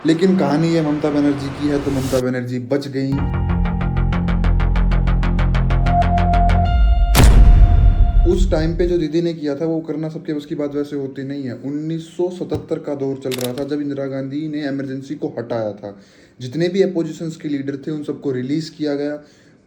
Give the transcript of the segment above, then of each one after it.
लेकिन कहानी ये ममता बनर्जी की है तो ममता बनर्जी बच गई। उस टाइम पे जो दीदी ने किया था वो करना सबके बस की बात वैसे होती नहीं है। 1977 का दौर चल रहा था जब इंदिरा गांधी ने इमरजेंसी को हटाया था। जितने भी अपोजिशंस के लीडर थे उन सबको रिलीज किया गया।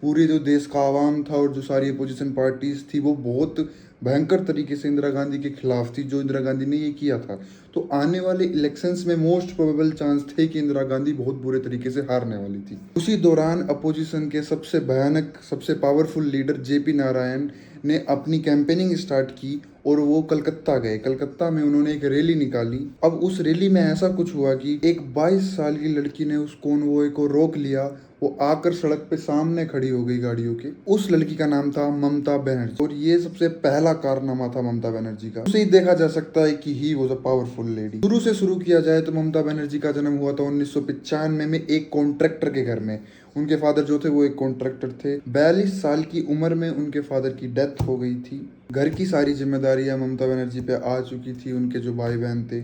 पूरे जो देश का आवाम था और जो सारी अपोजिशन पार्टीज थी वो बहुत भयंकर तरीके से इंदिरा गांधी के खिलाफ थी जो इंदिरा गांधी ने ये किया था। तो आने वाले इलेक्शंस में मोस्ट प्रोबेबल चांस थे कि इंदिरा गांधी बहुत बुरे तरीके से हारने वाली थी। उसी दौरान अपोजिशन के सबसे भयानक सबसे पावरफुल लीडर जेपी नारायण ने अपनी कैंपेनिंग स्टार्ट की और वो कलकत्ता गए। कलकत्ता में उन्होंने एक रैली निकाली। अब उस रैली में ऐसा कुछ हुआ कि एक 22 साल की लड़की ने उस कॉन्वॉय को रोक लिया। वो आकर सड़क पे सामने खड़ी हो गई गाड़ियों के। उस लड़की का नाम था ममता बनर्जी और ये सबसे पहला कारनामा था ममता बनर्जी का। उसे ही देखा जा सकता है कि he was a powerful lady. शुरू से शुरू किया जाए तो ममता बनर्जी का जन्म हुआ था 1995 में एक कॉन्ट्रैक्टर के घर में। उनके फादर जो थे वो एक कॉन्ट्रैक्टर थे। 42 साल की उम्र में उनके फादर की डेथ हो गई थी। घर की सारी जिम्मेदारियां ममता बनर्जी पे आ चुकी थी। उनके जो भाई बहन थे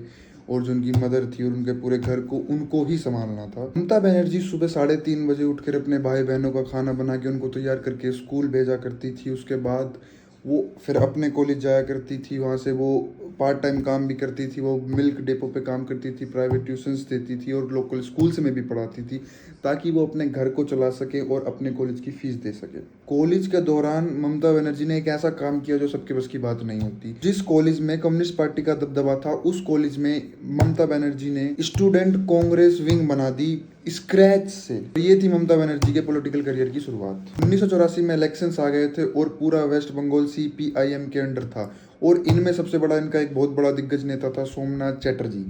और जो उनकी मदर थी और उनके पूरे घर को उनको ही संभालना था। ममता बनर्जी सुबह 3:30 बजे उठकर अपने भाई बहनों का खाना बना के उनको तैयार करके स्कूल भेजा करती थी। उसके बाद वो फिर अपने कॉलेज जाया करती थी। वहाँ से वो पार्ट टाइम काम भी करती थी। वो मिल्क डेपो पे काम करती थी, प्राइवेट ट्यूशन्स देती थी और लोकल स्कूल्स में भी पढ़ाती थी ताकि वो अपने घर को चला सके और अपने कॉलेज की फीस दे सके। कॉलेज के दौरान ममता बनर्जी ने एक ऐसा काम किया जो सबके बस की बात नहीं होती। जिस कॉलेज में कम्युनिस्ट पार्टी का दबदबा था उस कॉलेज में ममता बनर्जी ने स्टूडेंट कांग्रेस विंग बना दी स्क्रैच से। तो ये थी ममता बनर्जी के पॉलिटिकल करियर की शुरुआत। 1984 में इलेक्शंस आ गए थे और पूरा वेस्ट बंगाल सीपीआईएम के अंडर था और इनमें सबसे बड़ा इनका एक बहुत बड़ा दिग्गज नेता था सोमनाथ चटर्जी।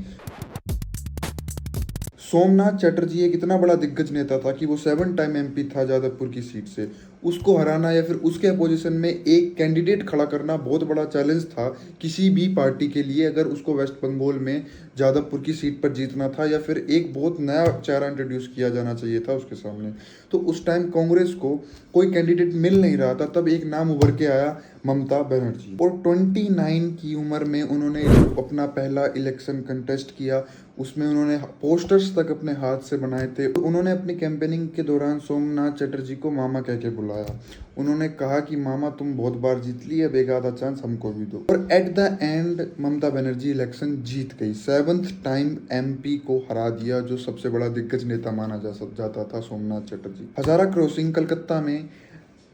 सोमनाथ चटर्जी एक इतना बड़ा दिग्गज नेता था कि वो 7 टाइम एमपी था जादवपुर की सीट से। उसको हराना या फिर उसके अपोजिशन में एक कैंडिडेट खड़ा करना बहुत बड़ा चैलेंज था किसी भी पार्टी के लिए। अगर उसको वेस्ट बंगाल में जादवपुर की सीट पर जीतना था या फिर एक बहुत नया चेहरा इंट्रोड्यूस किया जाना चाहिए था उसके सामने। तो उस टाइम कांग्रेस को कोई कैंडिडेट मिल नहीं रहा था। तब एक नाम उभर के आया ममता बनर्जी और 29 की उम्र में उन्होंने अपना पहला इलेक्शन कंटेस्ट किया। उसमें उन्होंने पोस्टर्स तक अपने हाथ से बनाए थे। उन्होंने अपनी कैंपेनिंग के दौरान सोमनाथ चटर्जी को मामा कह के बुलाया। उन्होंने कहा कि मामा तुम बहुत बार जीत ली, अब एक आधा चांस हमको भी दो। और at the end Mamata Banerjee election जीत गई। 7th टाइम एमपी को हरा दिया जो सबसे बड़ा दिग्गज नेता माना जाता था सोमनाथ चटर्जी। हजारा क्रॉसिंग कलकत्ता में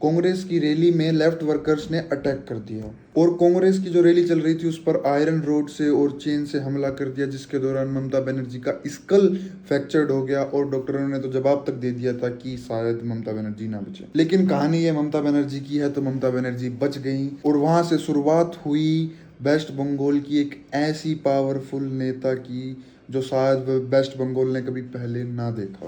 कांग्रेस की रैली में लेफ्ट वर्कर्स ने अटैक कर दिया और कांग्रेस की जो रैली चल रही थी उस पर आयरन रोड से और चेन से हमला कर दिया, जिसके दौरान ममता बनर्जी का स्कल फ्रैक्चर्ड हो गया और डॉक्टरों ने तो जवाब तक दे दिया था कि शायद ममता बनर्जी ना बचे। लेकिन कहानी ये ममता बनर्जी की है तो ममता बनर्जी बच गई और वहां से शुरुआत हुई वेस्ट बंगाल की एक ऐसी पावरफुल नेता की जो शायद वेस्ट बंगाल ने कभी पहले ना देखा हो।